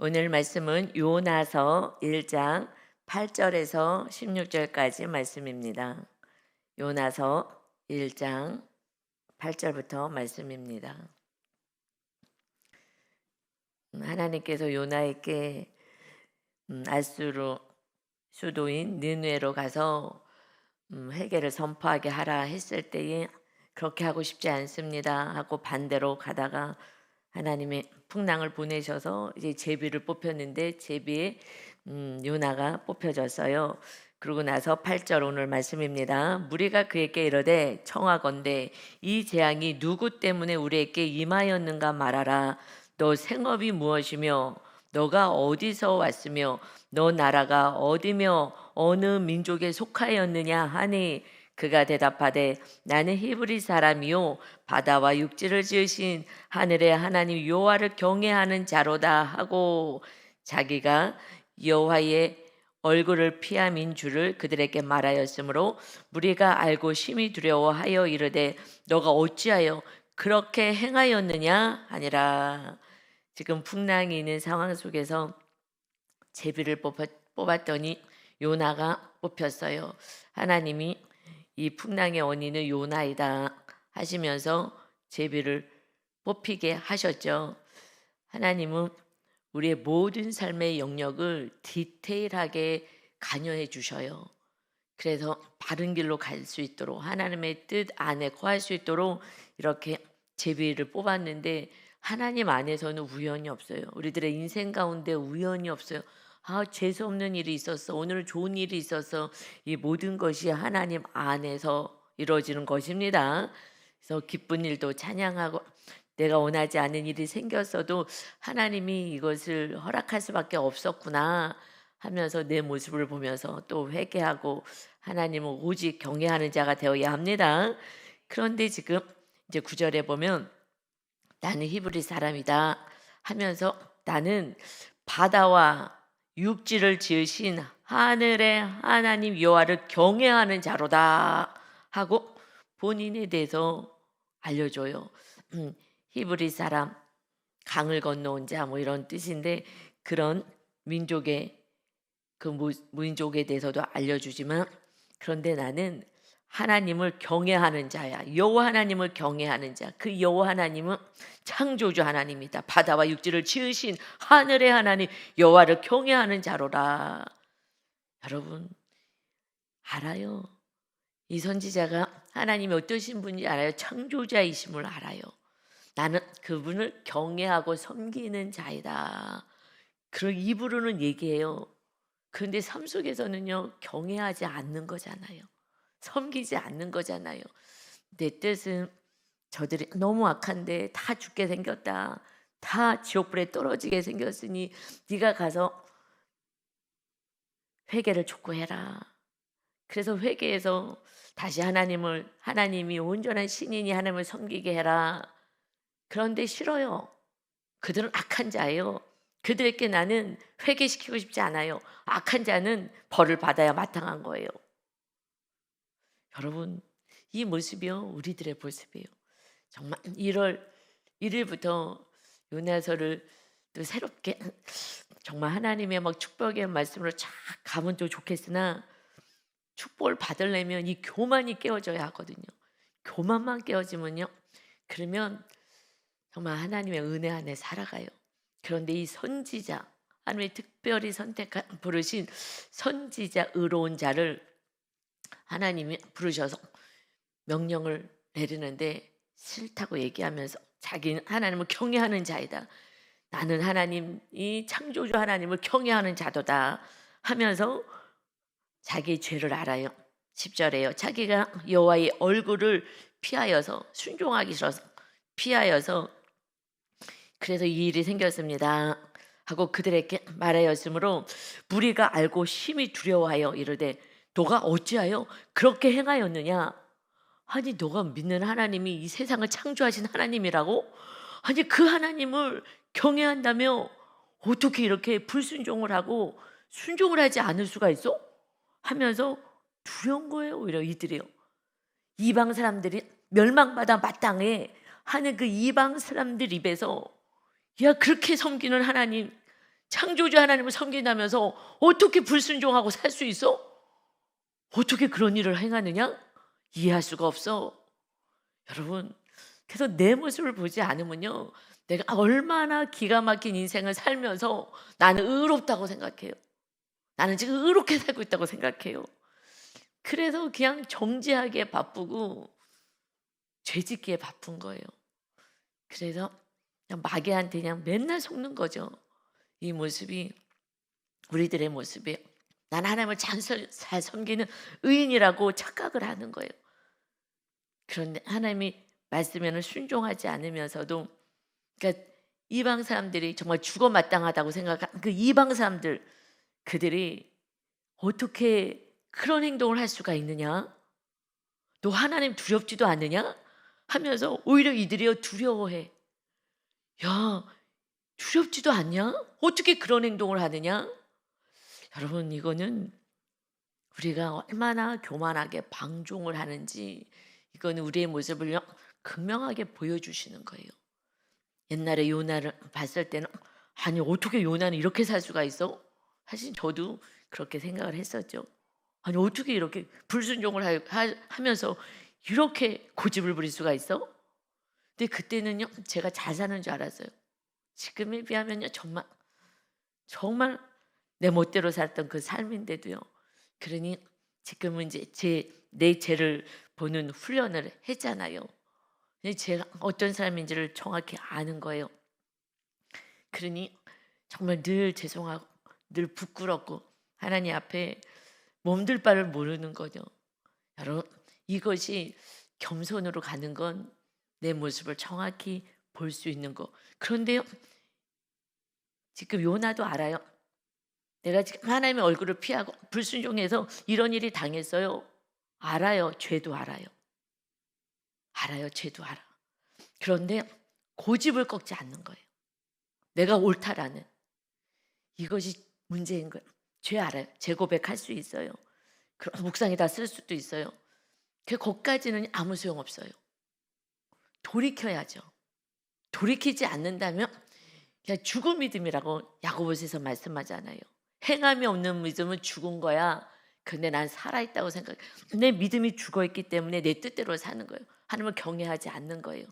오늘 말씀은 요나서 1장 8절에서 16절까지 말씀입니다. 요나서 1장 8절부터 말씀입니다. 하나님께서 요나에게 아수르 수도인 느느웨로 가서 회개를 선포하게 하라 했을 때에 그렇게 하고 싶지 않습니다 하고 반대로 가다가 하나님의 풍랑을 보내셔서 이제 제비를 뽑혔는데 제비에 요나가 뽑혀졌어요. 그러고 나서 8절 오늘 말씀입니다. 무리가 그에게 이르되 청하건대 이 재앙이 누구 때문에 우리에게 임하였는가 말하라. 너 생업이 무엇이며 너가 어디서 왔으며 너 나라가 어디며 어느 민족에 속하였느냐 하니 그가 대답하되 나는 히브리 사람이요 바다와 육지를 지으신 하늘의 하나님 여호와를 경외하는 자로다 하고 자기가 여호와의 얼굴을 피함인 줄을 그들에게 말하였으므로 무리가 알고 심히 두려워하여 이르되 너가 어찌하여 그렇게 행하였느냐 하니라. 지금 풍랑이 있는 상황 속에서 제비를 뽑았더니 요나가 뽑혔어요. 하나님이 이 풍랑의 원인은 요나이다 하시면서 제비를 뽑히게 하셨죠. 하나님은 우리의 모든 삶의 영역을 디테일하게 관여해 주셔요. 그래서 바른 길로 갈 수 있도록 하나님의 뜻 안에 거할 수 있도록 이렇게 제비를 뽑았는데 하나님 안에서는 우연이 없어요. 우리들의 인생 가운데 우연이 없어요. 재수 없는 일이 있었어. 오늘 좋은 일이 있었어. 이 모든 것이 하나님 안에서 이루어지는 것입니다. 그래서 기쁜 일도 찬양하고 내가 원하지 않은 일이 생겼어도 하나님이 이것을 허락할 수밖에 없었구나 하면서 내 모습을 보면서 또 회개하고 하나님을 오직 경외하는 자가 되어야 합니다. 그런데 지금 이제 9절에 보면 나는 히브리 사람이다 하면서 나는 바다와 육지를 지으신 하늘의 하나님 여호와를 경외하는 자로다 하고 본인에 대해서 알려줘요. 히브리 사람, 강을 건너온 자 뭐 이런 뜻인데 그런 민족의 그 민족에 대해서도 알려주지만 그런데 나는 하나님을 경외하는 자야. 여호와 하나님을 경외하는 자. 그 여호와 하나님은 창조주 하나님이다. 바다와 육지를 지으신 하늘의 하나님 여호와를 경외하는 자로라. 여러분 알아요. 이 선지자가 하나님이 어떠신 분인지 알아요. 창조자이심을 알아요. 나는 그분을 경외하고 섬기는 자이다. 그런 입으로는 얘기해요. 그런데 삶 속에서는요 경외하지 않는 거잖아요. 섬기지 않는 거잖아요. 내 뜻은 저들이 너무 악한데 다 죽게 생겼다. 다 지옥불에 떨어지게 생겼으니 네가 가서 회개를 촉구해라. 그래서 회개해서 다시 하나님이 온전한 신인이 하나님을 섬기게 해라. 그런데 싫어요. 그들은 악한 자예요. 그들에게 나는 회개시키고 싶지 않아요. 악한 자는 벌을 받아야 마땅한 거예요. 여러분 이 모습이요 우리들의 모습이에요. 정말 1월 1일부터 요나서를 또 새롭게 정말 하나님의 막 축복의 말씀으로 쫙 가면 또 좋겠으나 축복을 받으려면 이 교만이 깨어져야 하거든요. 교만만 깨어지면요 그러면 정말 하나님의 은혜 안에 살아가요. 그런데 이 선지자 하나님이 특별히 부르신 선지자 의로운 자를 하나님이 부르셔서 명령을 내리는데 싫다고 얘기하면서 자기는 하나님을 경외하는 자이다. 나는 하나님이 창조주 하나님을 경외하는 자도다 하면서 자기의 죄를 알아요. 10절에요. 자기가 여호와의 얼굴을 피하여서 순종하기 싫어서 피하여서 그래서 이 일이 생겼습니다 하고 그들에게 말하였으므로 무리가 알고 심히 두려워하여 이르되 너가 어찌하여 그렇게 행하였느냐. 아니 너가 믿는 하나님이 이 세상을 창조하신 하나님이라고? 아니 그 하나님을 경외한다며 어떻게 이렇게 불순종을 하고 순종을 하지 않을 수가 있어? 하면서 두려운 거예요. 오히려 이들이요. 이방 사람들이 멸망받아 마땅해 하는 그 이방 사람들 입에서 야 그렇게 섬기는 하나님 창조주 하나님을 섬긴다면서 어떻게 불순종하고 살 수 있어? 어떻게 그런 일을 행하느냐? 이해할 수가 없어. 여러분, 그래서 내 모습을 보지 않으면요, 내가 얼마나 기가 막힌 인생을 살면서 나는 의롭다고 생각해요. 나는 지금 의롭게 살고 있다고 생각해요. 그래서 그냥 정지하기에 바쁘고 죄짓기에 바쁜 거예요. 그래서 그냥 마귀한테 그냥 맨날 속는 거죠. 이 모습이 우리들의 모습이에요. 난 하나님을 잘 섬기는 의인이라고 착각을 하는 거예요. 그런데 하나님이 말씀에는 순종하지 않으면서도, 그러니까 이방 사람들이 정말 죽어 마땅하다고 생각한 그 이방 사람들, 그들이 어떻게 그런 행동을 할 수가 있느냐? 너 하나님 두렵지도 않느냐? 하면서 오히려 이들이요 두려워해. 야, 두렵지도 않냐? 어떻게 그런 행동을 하느냐? 여러분, 이거는 우리가 얼마나 교만하게 방종을 하는지, 이거는 우리의 모습을 극명하게 보여주시는 거예요. 옛날에 요나를 봤을 때는, 아니 어떻게 요나는 이렇게 살 수가 있어? 사실 저도 그렇게 생각을 했었죠. 아니 어떻게 이렇게 불순종을 하면서 이렇게 고집을 부릴 수가 있어? 근데 그때는요 제가 잘 사는 줄 알았어요. 지금에 비하면요 정말 내 멋대로 살던 그 삶인데도요. 그러니 지금은 이제 내 죄를 보는 훈련을 했잖아요. 제가 어떤 사람인지를 정확히 아는 거예요. 그러니 정말 늘 죄송하고 늘 부끄럽고 하나님 앞에 몸둘 바를 모르는 거죠. 여러분, 이것이 겸손으로 가는 건 내 모습을 정확히 볼 수 있는 거. 그런데요, 지금 요나도 알아요. 내가 지금 하나님의 얼굴을 피하고 불순종해서 이런 일이 당했어요. 알아요. 죄도 알아요. 알아요. 죄도 알아. 그런데 고집을 꺾지 않는 거예요. 내가 옳다라는, 이것이 문제인 거예요. 죄 알아요. 죄 고백할 수 있어요. 그럼 묵상에다 쓸 수도 있어요. 거기까지는 아무 소용없어요. 돌이켜야죠. 돌이키지 않는다면 그냥 죽은 믿음이라고 야고보서에서 말씀하잖아요. 행함이 없는 믿음은 죽은 거야. 근데 난 살아있다고 생각해. 내 믿음이 죽어있기 때문에 내 뜻대로 사는 거예요. 하나님을 경외하지 않는 거예요.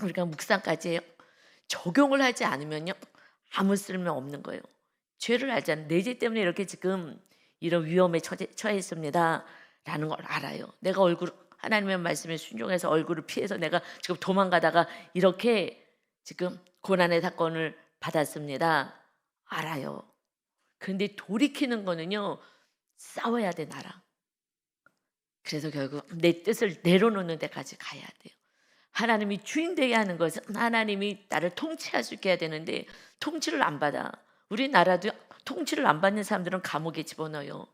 우리가 묵상까지 해요. 적용을 하지 않으면요 아무 쓸모 없는 거예요. 죄를 알잖아요. 내 죄 때문에 이렇게 지금 이런 위험에 처해 있습니다 라는 걸 알아요. 내가 하나님의 말씀에 순종해서 얼굴을 피해서 내가 지금 도망가다가 이렇게 지금 고난의 사건을 받았습니다. 알아요. 그런데 돌이키는 거는요 싸워야 돼, 나랑. 그래서 결국 내 뜻을 내려놓는 데까지 가야 돼요. 하나님이 주인 되게 하는 것은 하나님이 나를 통치할 수 있게 해야 되는데 통치를 안 받아. 우리나라도 통치를 안 받는 사람들은 감옥에 집어넣어요.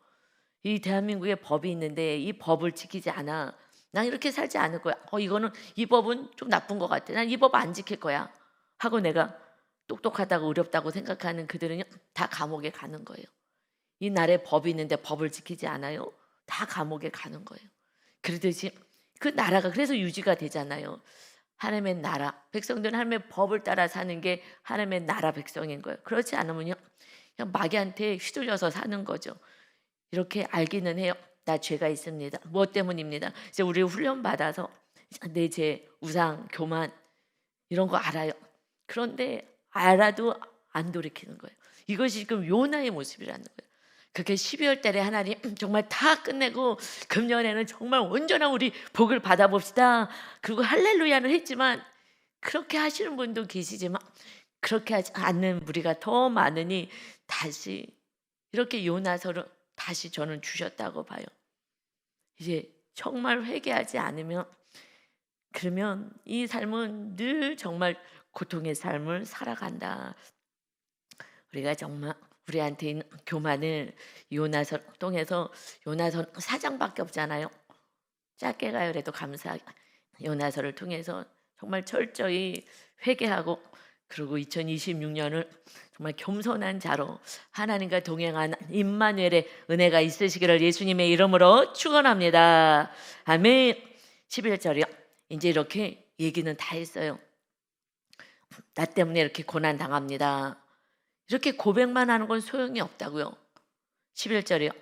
이 대한민국에 법이 있는데 이 법을 지키지 않아. 난 이렇게 살지 않을 거야. 이 법은 좀 나쁜 것 같아. 난 이 법 안 지킬 거야. 하고 내가 똑똑하다고 의롭다고 생각하는 그들은 다 감옥에 가는 거예요. 이 나라에 법이 있는데 법을 지키지 않아요. 다 감옥에 가는 거예요. 그러듯이 그 나라가 그래서 유지가 되잖아요. 하나님의 나라, 백성들은 하나님의 법을 따라 사는 게 하나님의 나라 백성인 거예요. 그렇지 않으면요 그냥 마귀한테 휘둘려서 사는 거죠. 이렇게 알기는 해요. 나 죄가 있습니다. 무엇 때문입니다. 이제 우리 훈련 받아서 내 죄, 우상, 교만 이런 거 알아요. 그런데 알아도 안 돌이키는 거예요. 이것이 지금 요나의 모습이라는 거예요. 그게 12월 달에 하나님 정말 다 끝내고 금년에는 정말 온전한 우리 복을 받아봅시다. 그리고 할렐루야는 했지만 그렇게 하시는 분도 계시지만 그렇게 하지 않는 무리가 더 많으니 다시 이렇게 요나서를 다시 저는 주셨다고 봐요. 이제 정말 회개하지 않으면 그러면 이 삶은 늘 정말 고통의 삶을 살아간다. 우리가 정말 우리한테 있는 교만을 요나서 통해서, 요나서 4장밖에 없잖아요. 짧게 가요. 그래도 감사하게 요나서를 통해서 정말 철저히 회개하고 그리고 2026년을 정말 겸손한 자로 하나님과 동행하는 임마누엘의 은혜가 있으시기를 예수님의 이름으로 축원합니다. 아멘. 11절이요. 이제 이렇게 얘기는 다 했어요. 나 때문에 이렇게 고난 당합니다. 이렇게 고백만 하는 건 소용이 없다고요. 11절이요.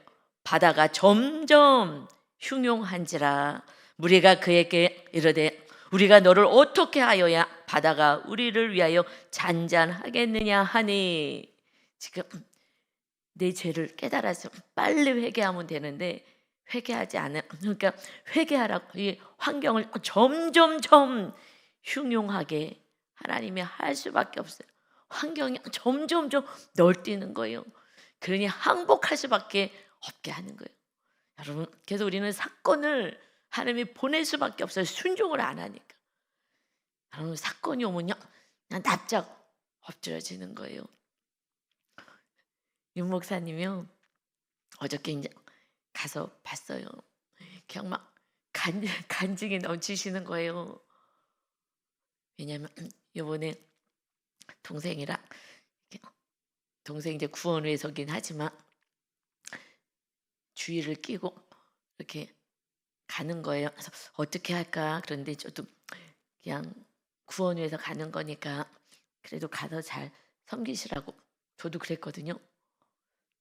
바다가 점점 흉용한지라 무리가 그에게 이르되 우리가 너를 어떻게 하여야 바다가 우리를 위하여 잔잔하겠느냐 하니. 지금 내 죄를 깨달아서 빨리 회개하면 되는데 회개하지 않아. 그러니까 회개하라고 이 환경을 점점점 흉용하게 하나님이 할 수밖에 없어요. 환경이 점점점 널뛰는 거예요. 그러니 항복할 수밖에 없게 하는 거예요. 여러분, 그래서 우리는 사건을 하나님이 보낼 수밖에 없어요. 순종을 안 하니까. 여러분, 사건이 오면요 그냥 납작 엎드려지는 거예요. 윤 목사님이요 어저께 이제 가서 봤어요. 그냥 막 간증이 넘치시는 거예요. 왜냐면 이번에 동생이랑 동생 이제 구원회서긴 하지만 주의를 끼고 이렇게 가는 거예요. 그래서 어떻게 할까? 그런데 저도 그냥 구원회에서 가는 거니까 그래도 가서 잘 섬기시라고 저도 그랬거든요.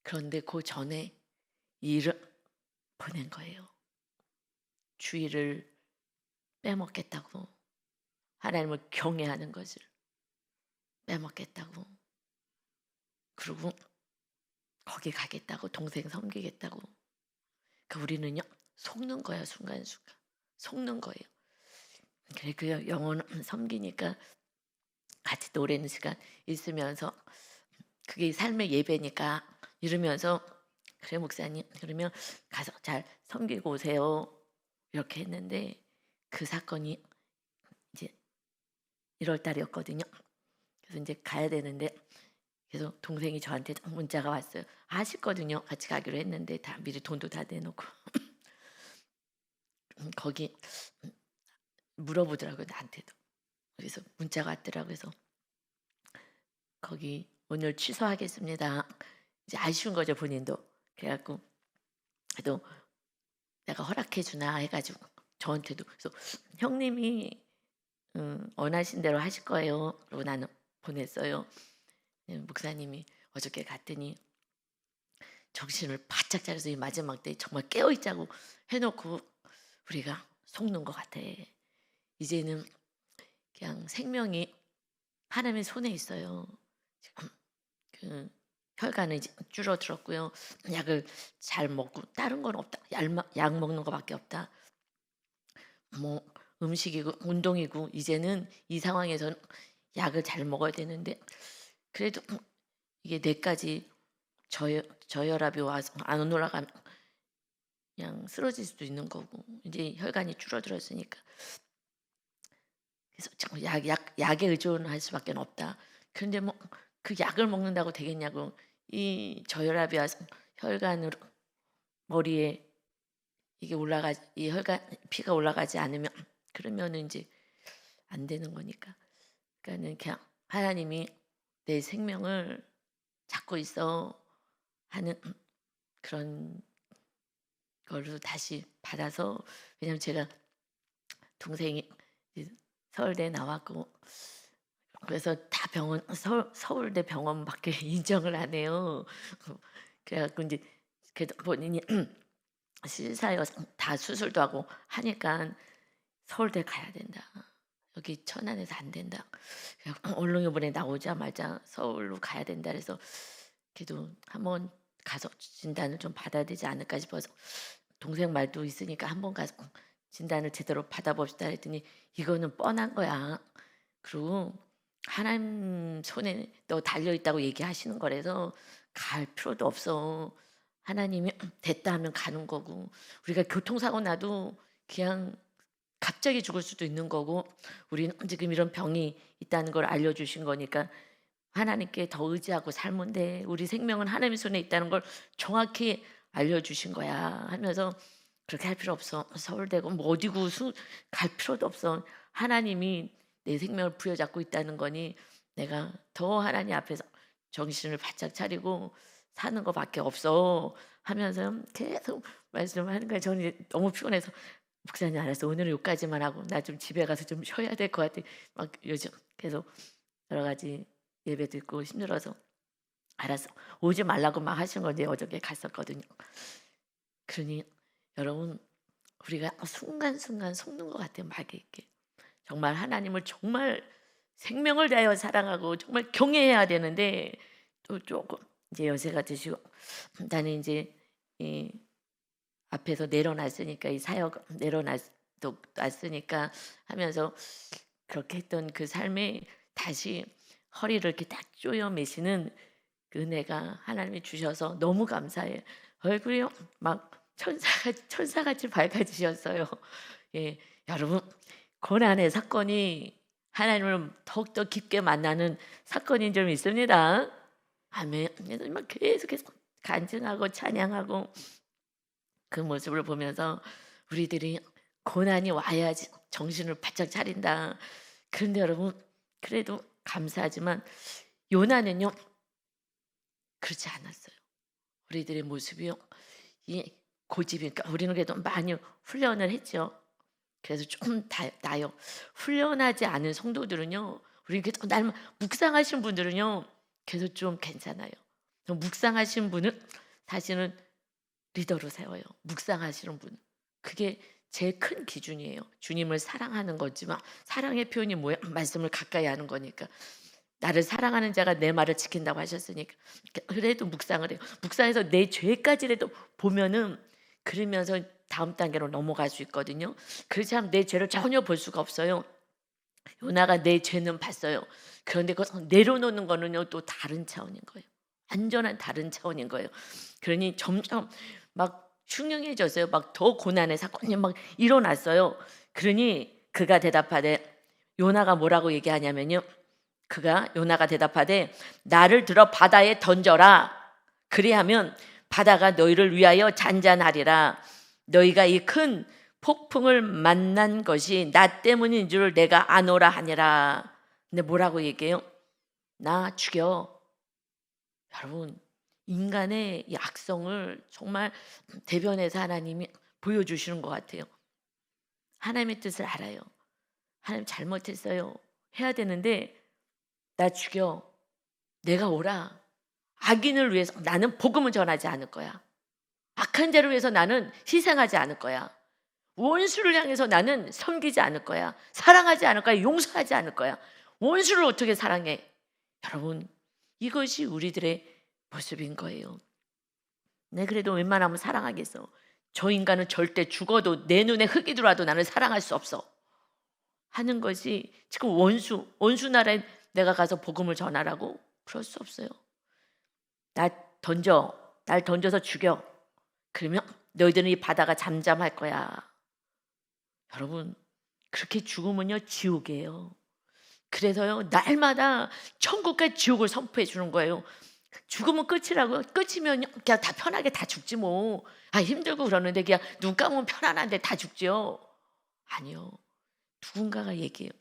그런데 그 전에 일을 보낸 거예요. 주의를 빼먹겠다고, 하나님을 경외하는 것을 빼먹겠다고, 그리고 거기 가겠다고, 동생 섬기겠다고. 그러니까 우리는요 속는 거야. 순간순간 속는 거예요. 그래 그 영혼 섬기니까 같이 노래는 시간 있으면서 그게 삶의 예배니까 이러면서 그래 목사님 그러면 가서 잘 섬기고 오세요 이렇게 했는데 그 사건이 이제 1월 달이었거든요. 그래서 이제 가야 되는데 그래서 동생이 저한테 문자가 왔어요. 아쉽거든요. 같이 가기로 했는데 다 미리 돈도 다 내놓고 거기 물어보더라고요 나한테도. 그래서 문자가 왔더라고요. 그래서 거기 오늘 취소하겠습니다. 이제 아쉬운 거죠 본인도. 그래갖고 그래도 내가 허락해 주나 해가지고 저한테도 그래서 형님이 원하신 대로 하실 거예요. 그리고 나는 보냈어요. 목사님이 어저께 갔더니 정신을 바짝 차려서 이 마지막 때 정말 깨어있자고 해놓고 우리가 속는 것 같아. 이제는 그냥 생명이 하나님의 손에 있어요. 지금 그 혈관은 이제 줄어들었고요. 약을 잘 먹고 다른 건 없다. 약 먹는 거밖에 없다. 뭐 음식이고 운동이고 이제는 이 상황에서는 약을 잘 먹어야 되는데 그래도 이게 뇌까지 저혈압이 와서 안 올라가면 그냥 쓰러질 수도 있는 거고 이제 혈관이 줄어들었으니까 그래서 자꾸 약에 의존할 수밖에 없다. 그런데 뭐 그 약을 먹는다고 되겠냐고. 이 저혈압이 와서 혈관으로 머리에 이게 이 혈관 피가 올라가지 않으면 그러면은 이제 안 되는 거니까. 그러니까는 그냥 하나님이 내 생명을 잡고 있어 하는 그런 걸로 다시 받아서. 왜냐면 제가 동생이 서울대 나왔고 그래서 다 서울대 병원밖에 인정을 안 해요. 그래갖고 이제 그래도 본인이 실사여서 다 수술도 하고 하니까 서울대 가야 된다. 여기 천안에서 안 된다. 언론요번에 나오자마자 서울로 가야 된다. 그래서 그래도 한번 가서 진단을 좀 받아야 되지 않을까 싶어서 동생 말도 있으니까 한번 가서 진단을 제대로 받아봅시다 했더니 이거는 뻔한 거야. 그리고 하나님 손에 너 달려있다고 얘기하시는 거라서 갈 필요도 없어. 하나님이 됐다 하면 가는 거고 우리가 교통사고 나도 그냥 갑자기 죽을 수도 있는 거고 우리는 지금 이런 병이 있다는 걸 알려주신 거니까 하나님께 더 의지하고 살면 돼. 우리 생명은 하나님의 손에 있다는 걸 정확히 알려주신 거야 하면서 그렇게 할 필요 없어. 서울대고 뭐 어디고 갈 필요도 없어. 하나님이 내 생명을 부여잡고 있다는 거니 내가 더 하나님 앞에서 정신을 바짝 차리고 사는 것밖에 없어 하면서 계속 말씀하는 거예요. 저는 이제 너무 피곤해서 목사님 알았어. 오늘은 여기까지만 하고 나 좀 집에 가서 좀 쉬어야 될 것 같아. 막 요즘 계속 여러 가지 예배 듣고 힘들어서 알았어. 오지 말라고 막 하신 건데 어저께 갔었거든요. 그러니 여러분 우리가 순간순간 속는 것 같아요. 막에 있게. 정말 하나님을 정말 생명을 다하여 사랑하고 정말 경외해야 되는데 또 조금 이제 연세가 드시고 나는 이제 이 앞에서 내려놨으니까 이 사역 놨으니까 하면서 그렇게 했던 그 삶에 다시 허리를 이렇게 딱 조여 매시는 그 은혜가 하나님이 주셔서 너무 감사해요. 얼굴이 막 천사같이 밝아지셨어요. 예, 여러분 고난의 사건이 하나님을 더욱더 깊게 만나는 사건인 줄 믿습니다. 아멘. 그래서 막 계속해서 간증하고 찬양하고 그 모습을 보면서 우리들이 고난이 와야지 정신을 바짝 차린다. 그런데 여러분 그래도 감사하지만 요나는요 그렇지 않았어요. 우리들의 모습이요 이 고집이니까 우리는 그래도 많이 훈련을 했죠. 그래서 조금 나요. 훈련하지 않은 성도들은요 우리 계속 날 묵상하신 분들은요 계속 좀 괜찮아요. 묵상하신 분은 사실은 리더로 세워요. 묵상하시는 분. 그게 제일 큰 기준이에요. 주님을 사랑하는 거지만 사랑의 표현이 뭐야? 말씀을 가까이 하는 거니까. 나를 사랑하는 자가 내 말을 지킨다고 하셨으니까. 그래도 묵상을 해요. 묵상해서 내 죄까지라도 보면은 그러면서 다음 단계로 넘어갈 수 있거든요. 그렇지 않으면 내 죄를 전혀 볼 수가 없어요. 요나가 내 죄는 봤어요. 그런데 그걸 내려놓는 거는요 또 다른 차원인 거예요. 완전한 다른 차원인 거예요. 그러니 점점 막 흉흉해졌어요. 막 더 고난의 사건이 막 일어났어요. 그러니 그가 대답하되 요나가 뭐라고 얘기하냐면요. 요나가 대답하되 나를 들어 바다에 던져라. 그리하면 바다가 너희를 위하여 잔잔하리라. 너희가 이 큰 폭풍을 만난 것이 나 때문인 줄 내가 아노라 하니라. 근데 뭐라고 얘기해요? 나 죽여. 여러분 인간의 이 악성을 정말 대변해서 하나님이 보여주시는 것 같아요. 하나님의 뜻을 알아요. 하나님 잘못했어요. 해야 되는데 나 죽여. 내가 오라. 악인을 위해서 나는 복음을 전하지 않을 거야. 악한 자를 위해서 나는 희생하지 않을 거야. 원수를 향해서 나는 섬기지 않을 거야. 사랑하지 않을 거야. 용서하지 않을 거야. 원수를 어떻게 사랑해? 여러분 이것이 우리들의 모습인 거예요. 네, 그래도 웬만하면 사랑하겠어. 저 인간은 절대 죽어도 내 눈에 흙이 들어와도 나는 사랑할 수 없어 하는 것이 지금 원수 나라에 내가 가서 복음을 전하라고? 그럴 수 없어요. 날 던져서 죽여. 그러면 너희들은 이 바다가 잠잠할 거야. 여러분 그렇게 죽으면요 지옥이에요. 그래서요 날마다 천국과 지옥을 선포해 주는 거예요. 죽으면 끝이라고요. 끝이면 그냥 다 편하게 다 죽지 뭐. 힘들고 그러는데 그냥 눈 감으면 편안한데 다 죽죠. 아니요. 누군가가 얘기해요.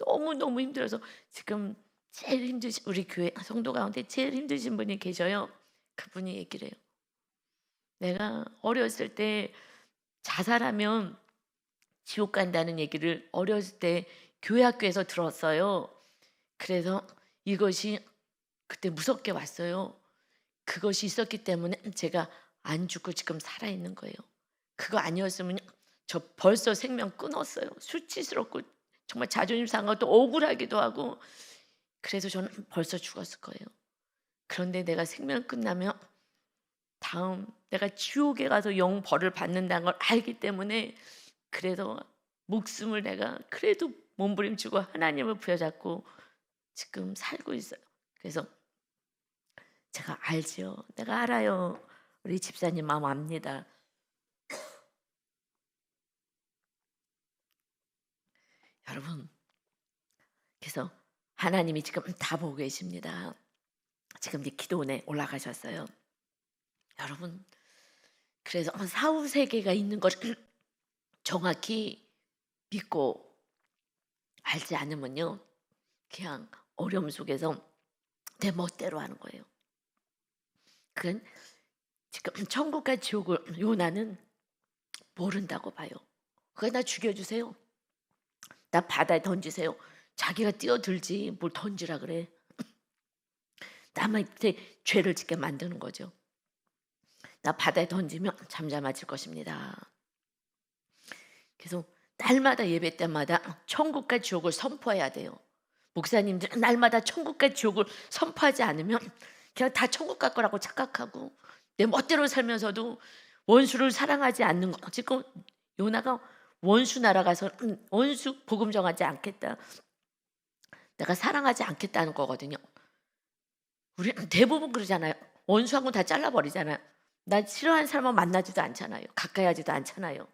너무너무 힘들어서 지금 제일 힘드신 우리 교회 성도 가운데 제일 힘드신 분이 계셔요. 그분이 얘기를 해요. 내가 어렸을 때 자살하면 지옥 간다는 얘기를 어렸을 때 교회 학교에서 들었어요. 그래서 이것이 그때 무섭게 왔어요. 그것이 있었기 때문에 제가 안 죽고 지금 살아있는 거예요. 그거 아니었으면 저 벌써 생명 끊었어요. 수치스럽고 정말 자존심 상하고 또 억울하기도 하고 그래서 저는 벌써 죽었을 거예요. 그런데 내가 생명 끝나면 다음 내가 지옥에 가서 영 벌을 받는다는 걸 알기 때문에 그래서 목숨을 내가 그래도 몸부림치고 하나님을 부여잡고 지금 살고 있어요. 그래서 제가 알지요. 내가 알아요. 우리 집사님 마음 압니다. 여러분 그래서 하나님이 지금 다 보고 계십니다. 지금 이제 기도원에 올라가셨어요. 여러분 그래서 사후 세계가 있는 것을 정확히 믿고 알지 않으면요 그냥 어려움 속에서 내 멋대로 하는 거예요. 그건 지금 천국과 지옥을 요나는 모른다고 봐요. 그거 나 죽여주세요. 나 바다에 던지세요. 자기가 뛰어들지 뭘 던지라 그래. 남한테 죄를 짓게 만드는 거죠. 나 바다에 던지면 잠잠해질 것입니다. 그래서 날마다 예배 때마다 천국과 지옥을 선포해야 돼요. 목사님들은 날마다 천국과 지옥을 선포하지 않으면 그냥 다 천국 갈 거라고 착각하고 내 멋대로 살면서도 원수를 사랑하지 않는 거. 지금 요나가 원수 나라 가서 원수 복음 정하지 않겠다. 내가 사랑하지 않겠다는 거거든요. 우리 대부분 그러잖아요. 원수하고 다 잘라버리잖아요. 나 싫어하는 사람은 만나지도 않잖아요. 가까이 하지도 않잖아요.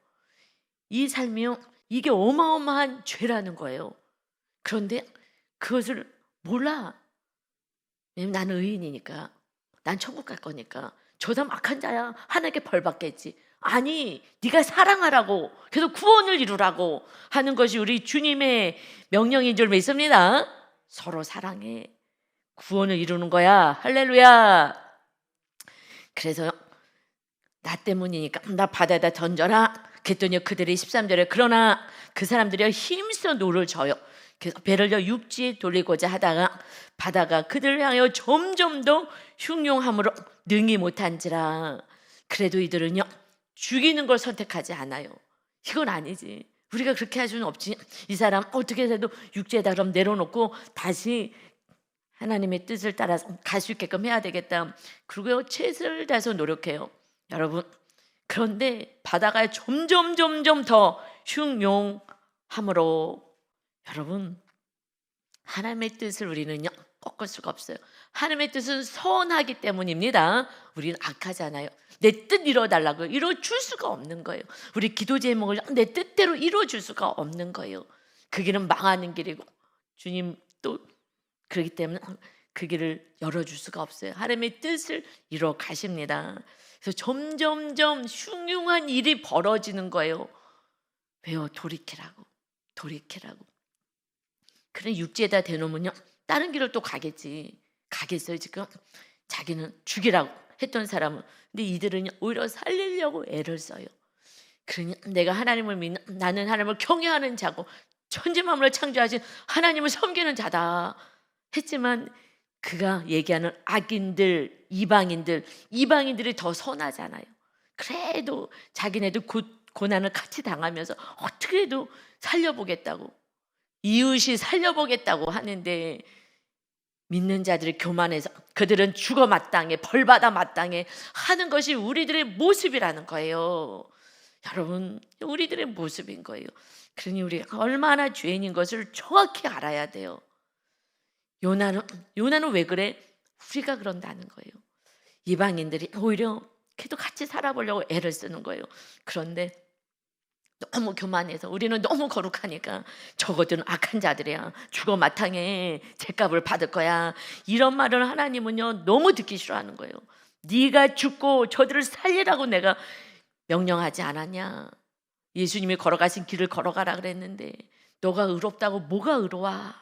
이 삶이요, 이게 어마어마한 죄라는 거예요. 그런데 그것을 몰라. 왜냐면 나는 의인이니까, 난 천국 갈 거니까. 저 사람 악한 자야, 하나님께 벌 받겠지. 아니, 네가 사랑하라고, 그래서 구원을 이루라고 하는 것이 우리 주님의 명령인 줄 믿습니다. 서로 사랑해, 구원을 이루는 거야. 할렐루야. 그래서 나 때문이니까 나 바다에다 던져라. 그랬더니 그들이 13절에 그러나 그 사람들이 힘써 노를 져요. 그래서 배를 육지에 돌리고자 하다가 바다가 그들을 향하여 점점 더 흉용함으로 능히 못한지라. 그래도 이들은요, 죽이는 걸 선택하지 않아요. 이건 아니지. 우리가 그렇게 할 수는 없지. 이 사람 어떻게 해도 육지에다 그럼 내려놓고 다시 하나님의 뜻을 따라서 갈 수 있게끔 해야 되겠다. 그리고 최선을 다해서 노력해요. 여러분, 그런데 바다가 점점 더 흉용함으로, 여러분, 하나님의 뜻을 우리는요 꺾을 수가 없어요. 하나님의 뜻은 선하기 때문입니다. 우리는 악하잖아요. 내 뜻 이뤄달라고 이뤄줄 수가 없는 거예요. 우리 기도 제목을 내 뜻대로 이뤄줄 수가 없는 거예요. 그 길은 망하는 길이고 주님 또 그렇기 때문에 그 길을 열어줄 수가 없어요. 하나님의 뜻을 이뤄 가십니다. 그래서 점점점 흉흉한 일이 벌어지는 거예요. 왜요? 돌이키라고. 그래 육지에다 대놓으면요 다른 길을 또 가겠어요. 지금 자기는 죽이라고 했던 사람은. 근데 이들은 오히려 살리려고 애를 써요. 그러니 내가 하나님을 믿는, 나는 하나님을 경외하는 자고 천지만물을 창조하신 하나님을 섬기는 자다 했지만, 그가 얘기하는 악인들, 이방인들이 더 선하잖아요. 그래도 자기네도 고난을 같이 당하면서 어떻게 해도 살려보겠다고, 이웃이 살려보겠다고 하는데, 믿는 자들이 교만해서 그들은 죽어 마땅해, 벌받아 마땅해 하는 것이 우리들의 모습이라는 거예요. 여러분, 우리들의 모습인 거예요. 그러니 우리가 얼마나 죄인인 것을 정확히 알아야 돼요. 요나는 왜 그래? 우리가 그런다는 거예요. 이방인들이 오히려 그래도 같이 살아보려고 애를 쓰는 거예요. 그런데 너무 교만해서, 우리는 너무 거룩하니까 저것들은 악한 자들이야, 죽어 마땅해, 죗값을 받을 거야, 이런 말을 하나님은요 너무 듣기 싫어하는 거예요. 네가 죽고 저들을 살리라고 내가 명령하지 않았냐? 예수님이 걸어가신 길을 걸어가라 그랬는데 너가 의롭다고 뭐가 의로워?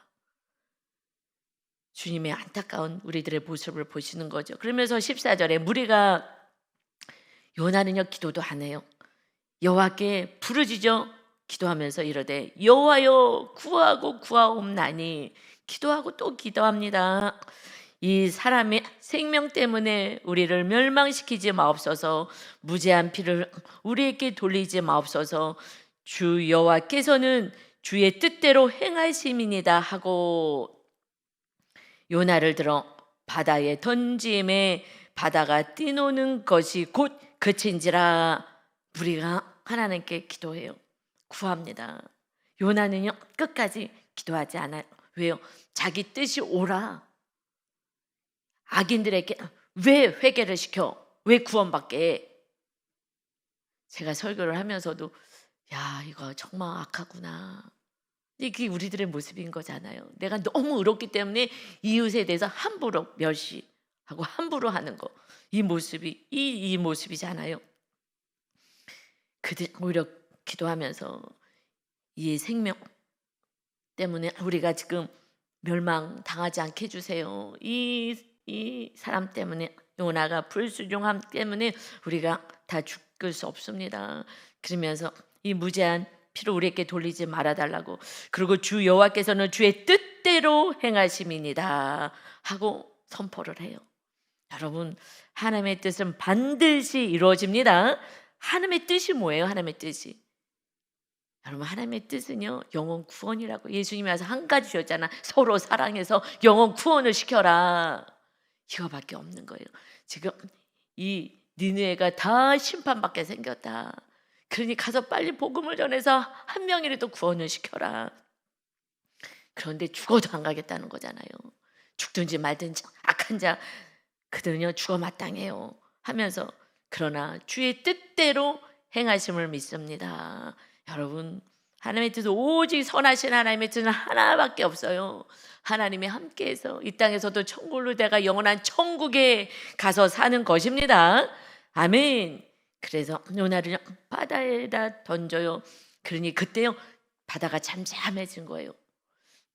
주님의 안타까운 우리들의 모습을 보시는 거죠. 그러면서 14절에 무리가, 요나는요 기도도 안 해요. 여호와께 부르짖어 기도하면서 이르되 여호와여 구하옵나니, 기도하고 또 기도합니다. 이 사람의 생명 때문에 우리를 멸망시키지 마옵소서. 무죄한 피를 우리에게 돌리지 마옵소서. 주 여호와께서는 주의 뜻대로 행하심이니이다 하고 요나를 들어 바다에 던짐에 바다가 뛰노는 것이 곧 그친지라. 우리가 하나님께 기도해요. 구합니다. 요나는요 끝까지 기도하지 않아요. 왜요? 자기 뜻이 옳아. 악인들에게 왜 회개를 시켜? 왜 구원받게 해? 제가 설교를 하면서도 야, 이거 정말 악하구나, 이게 우리들의 모습인 거잖아요. 내가 너무 의롭기 때문에 이웃에 대해서 함부로 멸시하고 함부로 하는 거, 이 모습이 이 모습이잖아요. 그들 오히려 기도하면서 이 생명 때문에 우리가 지금 멸망 당하지 않게 해주세요. 이 사람 때문에, 요나가 불순종함 때문에 우리가 다 죽을 수 없습니다. 그러면서 이 무죄한 피를 우리에게 돌리지 말아달라고, 그리고 주 여호와께서는 주의 뜻대로 행하심이니이다 하고 선포를 해요. 여러분, 하나님의 뜻은 반드시 이루어집니다. 하나님의 뜻이 뭐예요? 하나님의 뜻이, 여러분, 하나님의 뜻은요, 영혼 구원이라고. 예수님이 와서 한 가지 주셨잖아. 서로 사랑해서 영혼 구원을 시켜라. 이거밖에 없는 거예요. 지금 이 니느웨가 다 심판받게 생겼다. 그러니 가서 빨리 복음을 전해서 한 명이라도 구원을 시켜라. 그런데 죽어도 안 가겠다는 거잖아요. 죽든지 말든지 악한 자 그들은요 죽어 마땅해요 하면서, 그러나 주의 뜻대로 행하심을 믿습니다. 여러분, 하나님의 뜻은 오직 선하신 하나님의 뜻은 하나밖에 없어요. 하나님이 함께해서 이 땅에서도 천국으로 내가 영원한 천국에 가서 사는 것입니다. 아멘. 그래서 요나를 바다에다 던져요. 그러니 그때요 바다가 잠잠해진 거예요.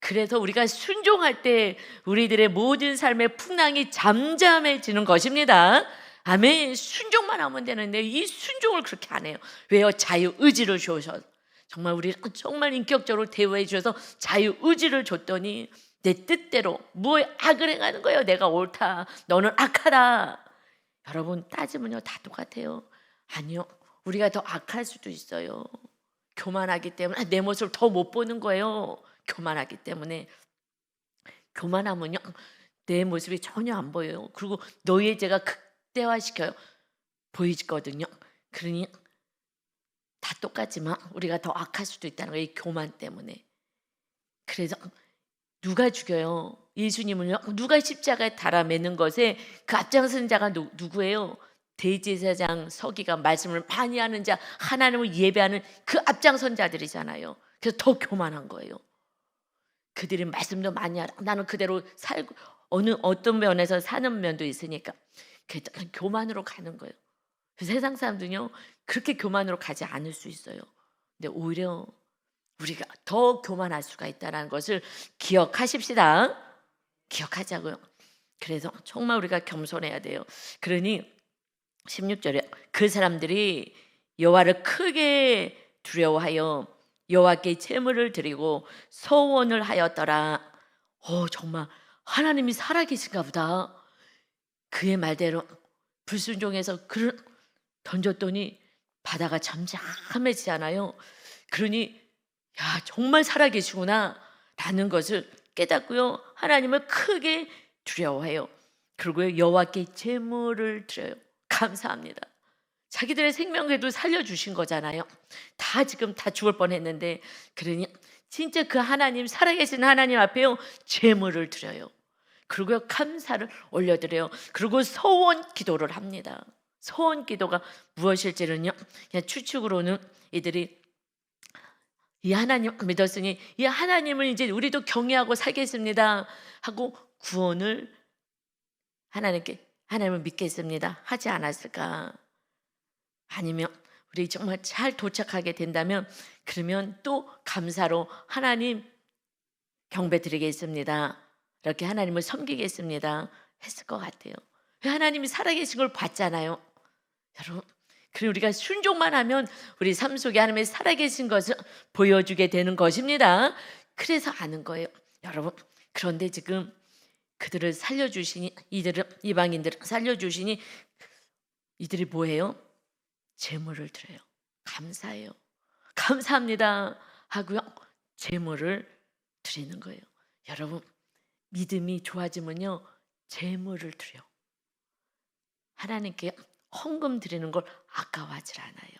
그래서 우리가 순종할 때 우리들의 모든 삶의 풍랑이 잠잠해지는 것입니다. 아멘. 순종만 하면 되는데 이 순종을 그렇게 안 해요. 왜요? 자유의지를 주셔서, 정말 우리 정말 인격적으로 대우해 주셔서 자유의지를 줬더니 내 뜻대로 뭐 악을 행하는 거예요. 내가 옳다, 너는 악하다. 여러분, 따지면요 다 똑같아요. 아니요, 우리가 더 악할 수도 있어요. 교만하기 때문에 내 모습을 더 못 보는 거예요. 교만하기 때문에. 교만하면요 내 모습이 전혀 안 보여요. 그리고 너희의 죄가 극대화시켜요. 보이거든요. 그러니 다 똑같지만 우리가 더 악할 수도 있다는 거예요. 이 교만 때문에. 그래서 누가 죽여요? 예수님을요 누가 십자가에 달아 매는 것에 그 앞장선 자가 누구예요? 대제사장 서기가 말씀을 많이 하는 자, 하나님을 예배하는 그 앞장선 자들이잖아요. 그래서 더 교만한 거예요. 그들이 말씀도 많이 하라. 나는 그대로 살고, 어떤 면에서 사는 면도 있으니까 교만으로 가는 거예요. 세상 사람들은요 그렇게 교만으로 가지 않을 수 있어요. 근데 오히려 우리가 더 교만할 수가 있다는 것을 기억하십시다. 기억하자고요. 그래서 정말 우리가 겸손해야 돼요. 그러니 16절에 그 사람들이 여호와를 크게 두려워하여 여호와께 제물을 드리고 소원을 하였더라. 정말 하나님이 살아계신가 보다. 그의 말대로 불순종해서 그를 던졌더니 바다가 잠잠해지잖아요. 그러니 야, 정말 살아계시구나 라는 것을 깨닫고요 하나님을 크게 두려워해요. 그리고 여호와께 제물을 드려요. 감사합니다. 자기들의 생명에도 살려주신 거잖아요. 다 지금 다 죽을 뻔했는데, 그러니 진짜 그 하나님, 살아계신 하나님 앞에요 제물을 드려요. 그리고 감사를 올려드려요. 그리고 소원 기도를 합니다. 소원 기도가 무엇일지는요 그냥 추측으로는 이들이 이 하나님 믿었으니 이 하나님을 이제 우리도 경외하고 살겠습니다 하고 구원을 하나님을 믿겠습니다 하지 않았을까? 아니면 우리 정말 잘 도착하게 된다면 그러면 또 감사로 하나님 경배 드리겠습니다, 이렇게 하나님을 섬기겠습니다 했을 것 같아요. 하나님이 살아계신 걸 봤잖아요. 여러분, 그리고 우리가 순종만 하면 우리 삶 속에 하나님의 살아계신 것을 보여주게 되는 것입니다. 그래서 아는 거예요. 여러분, 그런데 지금 그들을 살려주시니, 이방인들을 살려주시니 이들이 뭐예요? 제물을 드려요. 감사해요. 감사합니다 하고요 제물을 드리는 거예요. 여러분, 믿음이 좋아지면요 제물을 드려요. 하나님께 헌금 드리는 걸 아까워하지 않아요.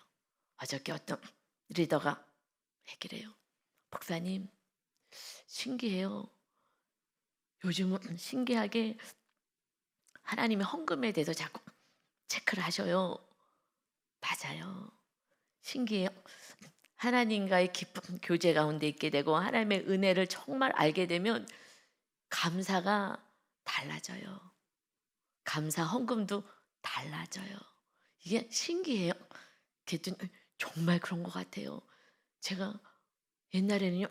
어저께 어떤 리더가 얘기를 해요. 목사님, 신기해요. 요즘은 신기하게 하나님의 헌금에 대해서 자꾸 체크를 하셔요. 맞아요. 신기해요. 하나님과의 깊은 교제 가운데 있게 되고 하나님의 은혜를 정말 알게 되면 감사가 달라져요. 감사 헌금도 달라져요. 이게 신기해요. 그랬더니 정말 그런 것 같아요. 제가 옛날에는요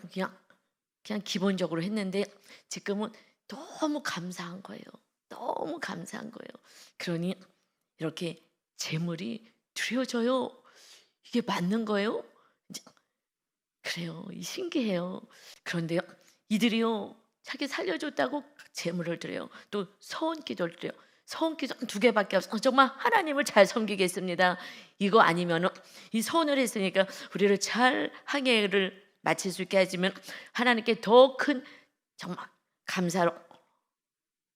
그냥 기본적으로 했는데 지금은 너무 감사한 거예요. 너무 감사한 거예요. 그러니 이렇게 재물이 드려져요. 이게 맞는 거예요? 이제 그래요. 신기해요. 그런데요 이들이요 자기 살려줬다고 제물을 드려요. 또 서원 기도를 드려요. 서원 기도 두 개밖에 없어. 정말 하나님을 잘 섬기겠습니다. 이거 아니면은 이 서원을 했으니까 우리를 잘 항해를 마칠 수 있게 해주면 하나님께 더 큰 정말 감사로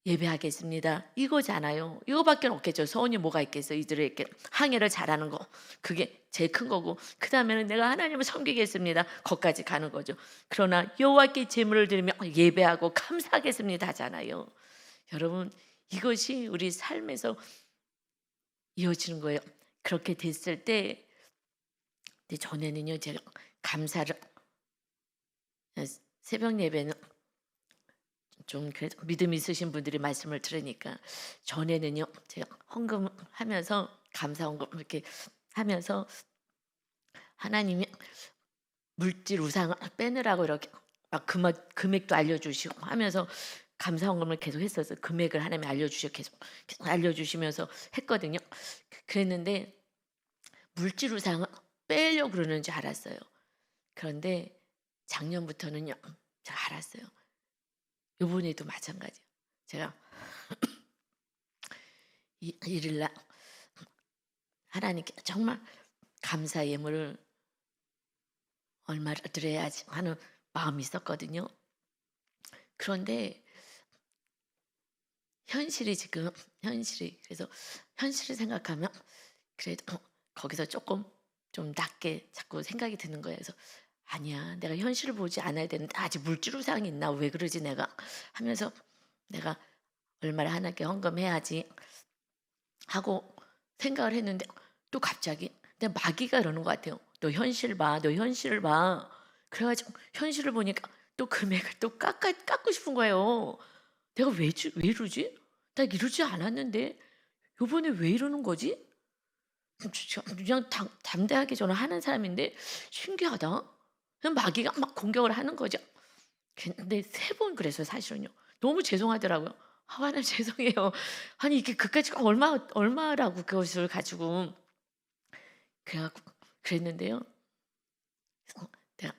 예배하겠습니다. 이거잖아요. 이거밖에 없겠죠. 서원이 뭐가 있겠어요. 이들에게 항해를 잘하는 거. 그게 제일 큰 거고 그 다음에는 내가 하나님을 섬기겠습니다. 거기까지 가는 거죠. 그러나 여호와께 제물을 드리며 예배하고 감사하겠습니다 하잖아요. 여러분 이것이 우리 삶에서 이어지는 거예요. 그렇게 됐을 때 전에는요 제가 감사를 새벽 예배는 좀 그래도 믿음 있으신 분들이 말씀을 들으니까 전에는요 제가 헌금하면서 감사 헌금 이렇게 하면서 하나님이 물질 우상을 빼느라고 이렇게 막 금액도 알려주시고 하면서 감사 헌금을 계속 했었어요. 금액을 하나님이 알려주시고 계속 알려주시면서 했거든요. 그랬는데 물질 우상을 빼려고 그러는 줄 알았어요. 그런데 작년부터는요 제가 알았어요. 요번에도 마찬가지예요. 제가 일일날 하나님께 정말 감사 예물을 얼마를 드려야지 하는 마음이 있었거든요. 그런데 현실이 그래서 현실을 생각하면 그래도 거기서 조금 좀 낮게 자꾸 생각이 드는 거예요. 그래서 아니야 내가 현실을 보지 않아야 되는데 아직 물질 우상이 있나 왜 그러지 내가 하면서 내가 얼마를 하나님께 헌금해야지 하고 생각을 했는데 또 갑자기 내 마귀가 이러는 것 같아요. 너 현실 봐, 너 현실을 봐. 그래가지고 현실을 보니까 또 금액을 또 깎고 싶은 거예요. 내가 왜 이러지? 나 이러지 않았는데 요번에 왜 이러는 거지? 그냥 담대하게 저는 하는 사람인데 신기하다. 그냥 마귀가 막 공격을 하는 거죠. 근데 3번 그랬어요 사실은요. 너무 죄송하더라고요. 아 하나님 죄송해요. 아니 이게 그까지 얼마라고 그것을 가지고 그래 갖고 그랬는데요. 내가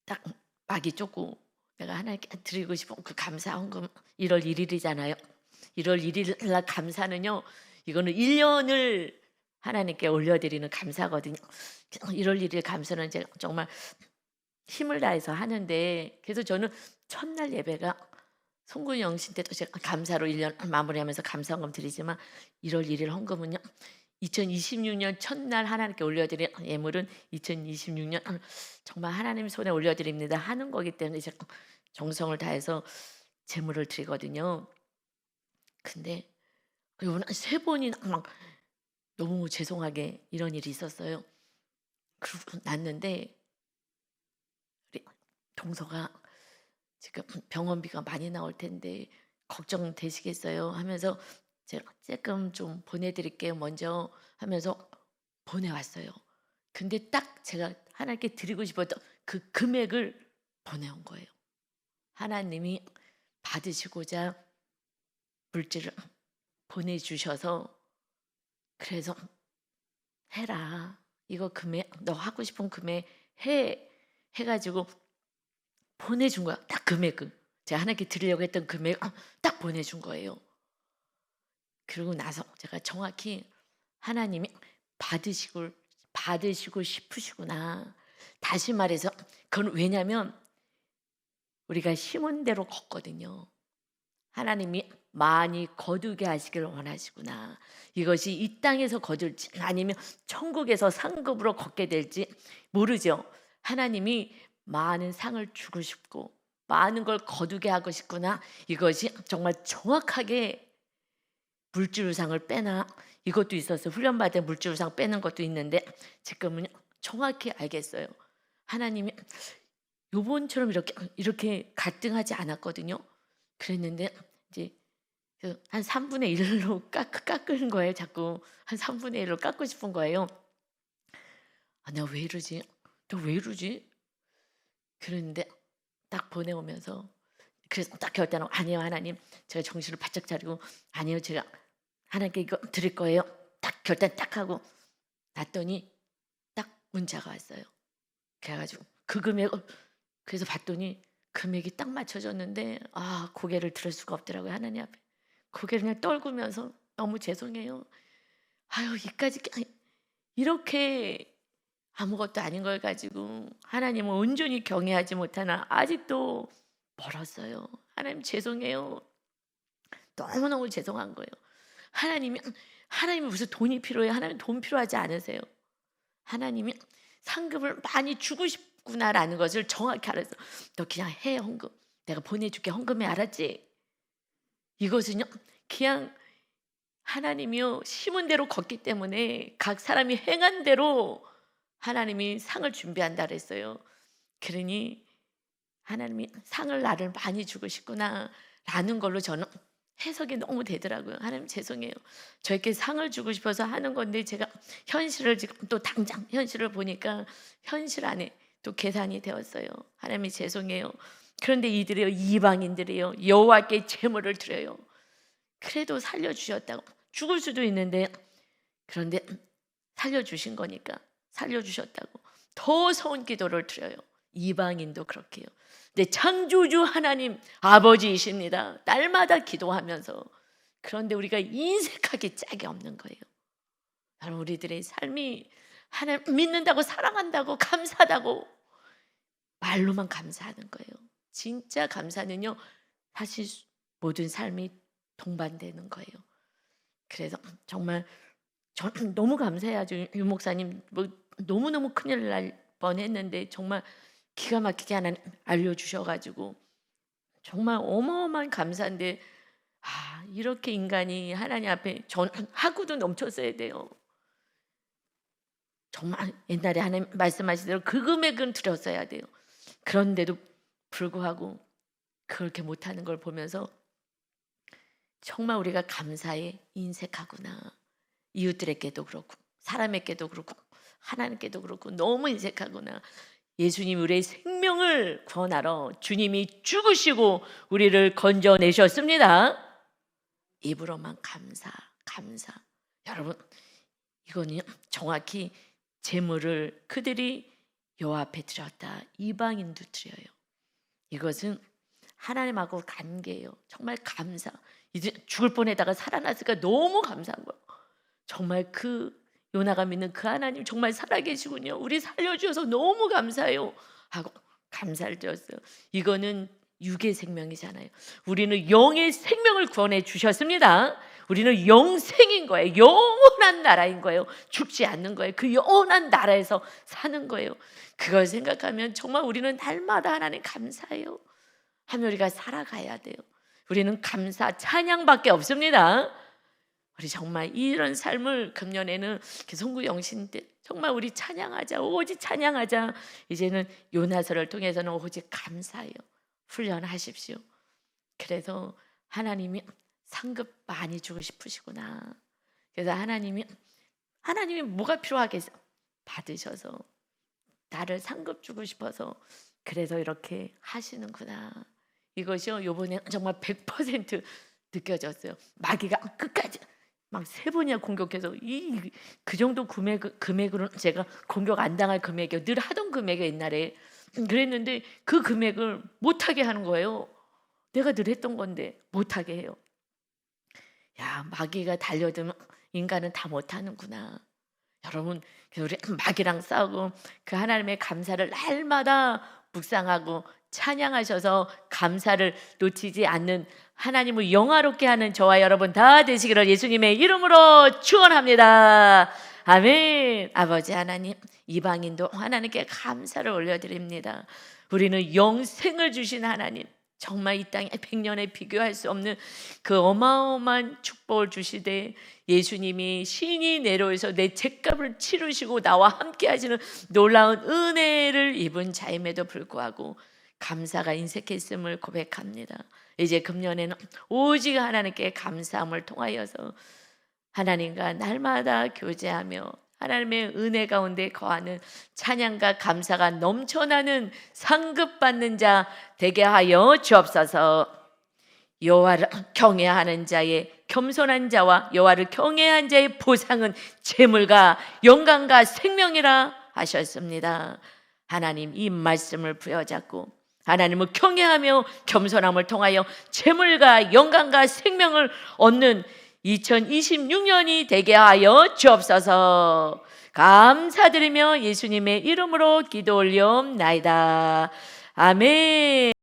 딱 마귀 쫓고 내가 하나님께 드리고 싶은 그 감사 헌금 1월 1일이잖아요. 1월 1일 날 감사는요. 이거는 1년을 하나님께 올려드리는 감사거든요. 1월 1일 감사는 제가 정말 힘을 다해서 하는데 그래서 저는 첫날 예배가 송구 영신 때도 제가 감사로 1년 마무리하면서 감사헌금 드리지만 1월 1일 헌금은요. 2026년 첫날 하나님께 올려드린 예물은 2026년 정말 하나님 손에 올려드립니다 하는 거기 때문에 제가 정성을 다해서 제물을 드리거든요. 근데 이번에 3번이나 막 너무 죄송하게 이런 일이 있었어요. 그러고 났는데 우리 동서가 지금 병원비가 많이 나올 텐데 걱정되시겠어요? 하면서 제가 조금 좀 보내드릴게요 먼저 하면서 보내왔어요. 근데 딱 제가 하나님께 드리고 싶었던 그 금액을 보내온 거예요. 하나님이 받으시고자 물질을 보내주셔서 그래서 해라. 이거 금액 너 하고 싶은 금액 해가지고 보내준 거야. 딱 금액을. 제가 하나님께 드리려고 했던 금액 딱 보내준 거예요. 그러고 나서 제가 정확히 하나님이 받으시고 싶으시구나. 다시 말해서 그건 왜냐면 우리가 심은 대로 걷거든요. 하나님이 많이 거두게 하시기를 원하시구나. 이것이 이 땅에서 거둘지 아니면 천국에서 상급으로 걷게 될지 모르죠. 하나님이 많은 상을 주고 싶고 많은 걸 거두게 하고 싶구나. 이것이 정말 정확하게 물질우상을 빼나 이것도 있었어요. 훈련받은 물질우상 빼는 것도 있는데 지금은 정확히 알겠어요. 하나님이 요번처럼 이렇게 갈등하지 않았거든요. 그랬는데 이제 한 3분의 1로 깎은 거예요. 자꾸 한 3분의 1로 깎고 싶은 거예요. 아, 내가 왜 이러지? 너 왜 이러지? 그랬는데 딱 보내오면서 그래서 딱 결단하고 아니요 하나님 제가 정신을 바짝 차리고 아니요 제가 하나님께 이거 드릴 거예요. 딱 결단 딱 하고 놨더니 딱 문자가 왔어요. 그래가지고 그 금액을 그래서 봤더니 금액이 딱 맞춰졌는데 고개를 들을 수가 없더라고요. 하나님 앞에 고개를 그냥 떨구면서 너무 죄송해요. 아유 이까지 이렇게 아무것도 아닌 걸 가지고 하나님을 온전히 경외하지 못하나 아직도 멀었어요. 하나님 죄송해요. 너무너무 죄송한 거예요. 하나님이 무슨 돈이 필요해요? 하나님 돈 필요하지 않으세요. 하나님이 상급을 많이 주고 싶구나라는 것을 정확히 알았어. 너 그냥 해 헌금. 내가 보내줄게 헌금해 알았지? 이것은요 그냥 하나님이요 심은 대로 걷기 때문에 각 사람이 행한 대로 하나님이 상을 준비한다 그랬어요. 그러니 하나님이 상을 나를 많이 주고 싶구나라는 걸로 저는 해석이 너무 되더라고요. 하나님 죄송해요. 저에게 상을 주고 싶어서 하는 건데 제가 현실을 지금 또 당장 현실을 보니까 현실 안에 또 계산이 되었어요. 하나님이 죄송해요. 그런데 이들이요 이방인들이요 여호와께 제물을 드려요. 그래도 살려주셨다고. 죽을 수도 있는데 그런데 살려주신 거니까 살려주셨다고 더 서운 기도를 드려요. 이방인도 그렇게 해요. 근데 창조주 하나님 아버지이십니다. 날마다 기도하면서. 그런데 우리가 인색하기 짝이 없는 거예요. 여러분 우리들의 삶이 하나님 믿는다고 사랑한다고 감사하다고 말로만 감사하는 거예요. 진짜 감사는요 사실 모든 삶이 동반되는 거예요. 그래서 정말 저는 너무 감사해야죠. 유 목사님 뭐 너무너무 큰일 날 뻔했는데 정말 기가 막히게 하나님 알려주셔가지고 정말 어마어마한 감사인데 이렇게 인간이 하나님 앞에 저는 하고도 넘쳤어야 돼요. 정말 옛날에 하나님 말씀하신 대로 그 금액은 드렸어야 돼요. 그런데도 불구하고 그렇게 못하는 걸 보면서 정말 우리가 감사에 인색하구나. 이웃들에게도 그렇고 사람에게도 그렇고 하나님께도 그렇고 너무 인색하구나. 예수님 우리의 생명을 구원하러 주님이 죽으시고 우리를 건져내셨습니다. 입으로만 감사. 여러분 이거는 정확히 제물을 그들이 여호와 앞에 드렸다. 이방인도 드려요. 이것은 하나님하고 관계예요. 정말 감사. 이제 죽을 뻔에다가 살아났으니까 너무 감사한 거예요. 정말 그 요나가 믿는 그 하나님 정말 살아계시군요. 우리 살려주셔서 너무 감사해요 하고 감사를 드렸어요. 이거는 육의 생명이잖아요. 우리는 영의 생명을 구원해 주셨습니다. 우리는 영생인 거예요. 영원한 나라인 거예요. 죽지 않는 거예요. 그 영원한 나라에서 사는 거예요. 그걸 생각하면 정말 우리는 날마다 하나님 감사해요 하며 우리가 살아가야 돼요. 우리는 감사 찬양밖에 없습니다. 우리 정말 이런 삶을 금년에는 송구 영신 때 정말 우리 찬양하자. 오직 찬양하자. 이제는 요나서를 통해서는 오직 감사해요. 훈련하십시오. 그래서 하나님이 상급 많이 주고 싶으시구나. 그래서 하나님이 뭐가 필요하겠어? 받으셔서 나를 상급 주고 싶어서 그래서 이렇게 하시는구나. 이것이요 요번에 정말 100% 느껴졌어요. 마귀가 끝까지 막 3번이나 공격해서 그 정도 금액으로는 제가 공격 안 당할 금액이요. 늘 하던 금액이 옛날에 그랬는데 그 금액을 못하게 하는 거예요. 내가 늘 했던 건데 못하게 해요. 야 마귀가 달려들면 인간은 다 못하는구나. 여러분 우리 마귀랑 싸우고 그 하나님의 감사를 날마다 묵상하고 찬양하셔서 감사를 놓치지 않는 하나님을 영화롭게 하는 저와 여러분 다 되시기를 예수님의 이름으로 축원합니다. 아멘. 아버지 하나님 이방인도 하나님께 감사를 올려드립니다. 우리는 영생을 주신 하나님 정말 이 땅에 100년에 비교할 수 없는 그 어마어마한 축복을 주시되 예수님이 신이 내려오셔서 내 죗값을 치르시고 나와 함께 하시는 놀라운 은혜를 입은 자임에도 불구하고 감사가 인색했음을 고백합니다. 이제 금년에는 오직 하나님께 감사함을 통하여서 하나님과 날마다 교제하며 하나님의 은혜 가운데 거하는 찬양과 감사가 넘쳐나는 상급받는 자 되게 하여 주옵소서. 여호와를 경외하는 자의 겸손한 자와 여호와를 경외한 자의 보상은 재물과 영광과 생명이라 하셨습니다. 하나님 이 말씀을 부여잡고 하나님을 경외하며 겸손함을 통하여 재물과 영광과 생명을 얻는 2026년이 되게 하여 주옵소서. 감사드리며 예수님의 이름으로 기도 올리옵나이다. 아멘.